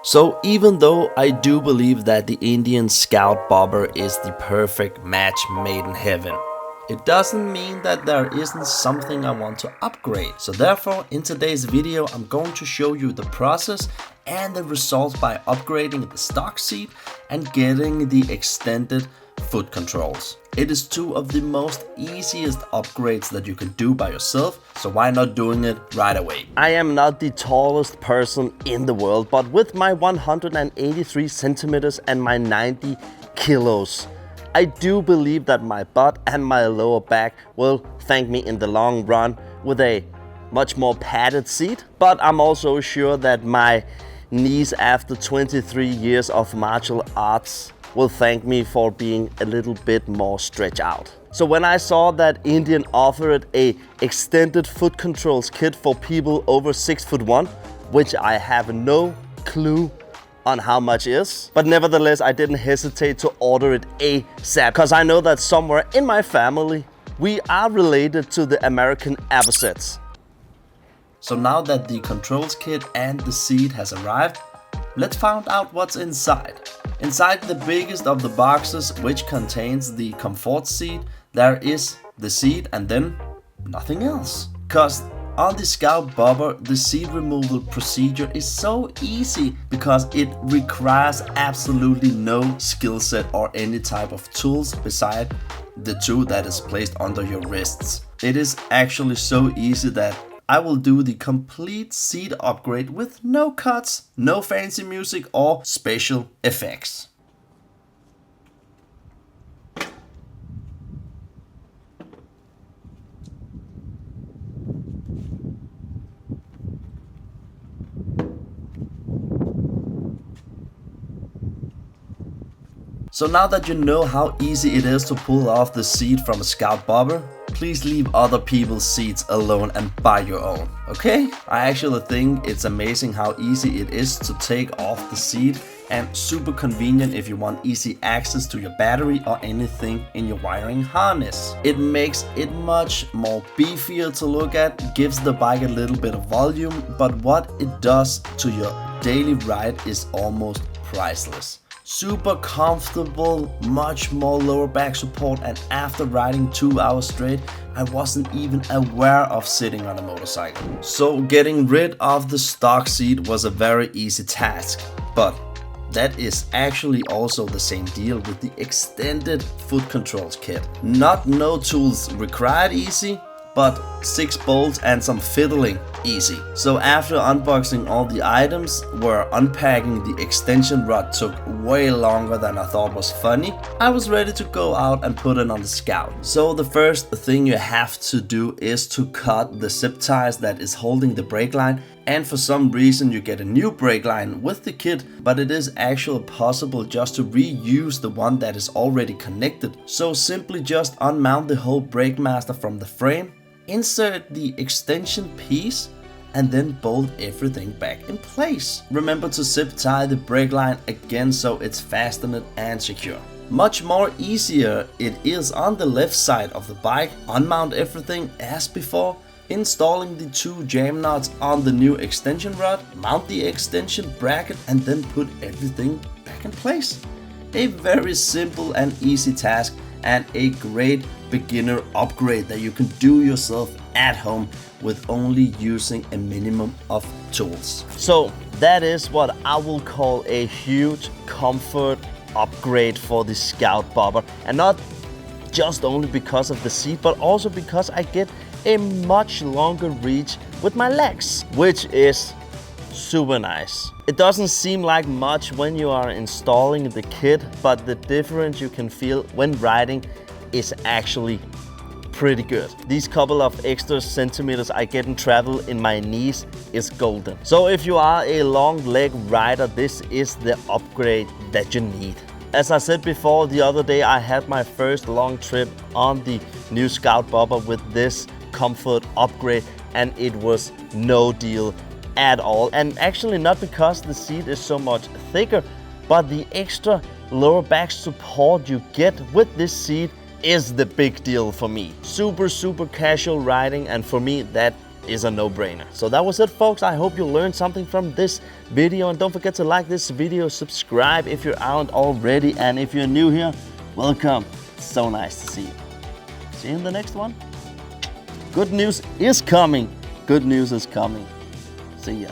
So even though I do believe that the Indian Scout Bobber is the perfect match made in heaven, it doesn't mean that there isn't something I want to upgrade. So therefore, in today's video, I'm going to show you the process and the results by upgrading the stock seat and getting the extended foot controls. It is two of the most easiest upgrades that you can do by yourself, so why not doing it right away? I am not the tallest person in the world, but with my 183 centimeters and my 90 kilos, I do believe that my butt and my lower back will thank me in the long run with a much more padded seat. But I'm also sure that my knees after 23 years of martial arts will thank me for being a little bit more stretched out. So when I saw that Indian offered a extended foot controls kit for people over 6'1", which I have no clue on how much is, but nevertheless I didn't hesitate to order it ASAP, because I know that somewhere in my family we are related to the American Abbasets. So now that the controls kit and the seat has arrived, let's find out what's inside. Inside the biggest of the boxes, which contains the comfort seat, there is the seat and then nothing else. Cause on the Scout Bobber, the seat removal procedure is so easy because it requires absolutely no skill set or any type of tools beside the two that is placed under your wrists. It is actually so easy that I will do the complete seat upgrade with no cuts, no fancy music or special effects. So now that you know how easy it is to pull off the seat from a Scout Bobber, please leave other people's seats alone and buy your own, okay? I actually think it's amazing how easy it is to take off the seat and super convenient if you want easy access to your battery or anything in your wiring harness. It makes it much more beefier to look at, gives the bike a little bit of volume, but what it does to your daily ride is almost priceless. Super comfortable, much more lower back support, and after riding 2 hours straight, I wasn't even aware of sitting on a motorcycle. So getting rid of the stock seat was a very easy task, but that is actually also the same deal with the extended foot controls kit. Not no tools required easy, but 6 bolts and some fiddling easy. So after unboxing all the items, where unpacking the extension rod took way longer than I thought was funny, I was ready to go out and put it on the Scout. So the first thing you have to do is to cut the zip ties that is holding the brake line, and for some reason you get a new brake line with the kit, but it is actually possible just to reuse the one that is already connected. So simply just unmount the whole brake master from the frame, insert the extension piece, and then bolt everything back in place. Remember to zip tie the brake line again so it's fastened and secure. Much more easier it is on the left side of the bike. Unmount everything as before, installing the 2 jam nuts on the new extension rod, mount the extension bracket, and then put everything back in place. A very simple and easy task, and a great beginner upgrade that you can do yourself at home with only using a minimum of tools. So that is what I will call a huge comfort upgrade for the Scout Bobber, and not just only because of the seat, but also because I get a much longer reach with my legs, which is super nice. It doesn't seem like much when you are installing the kit, but the difference you can feel when riding is actually pretty good. These couple of extra centimeters I get in travel in my knees is golden. So if you are a long leg rider, this is the upgrade that you need. As I said before, the other day I had my first long trip on the new Scout Bobber with this comfort upgrade, and it was no deal at all. And actually not because the seat is so much thicker, but the extra lower back support you get with this seat is the big deal for me. Super casual riding, and for me that is a no-brainer. So that was it, folks. I hope you learned something from this video, and don't forget to like this video, subscribe if you aren't already, and if you're new here, welcome. It's so nice to see you. See you in the next one. Good news is coming. Good news is coming. See ya.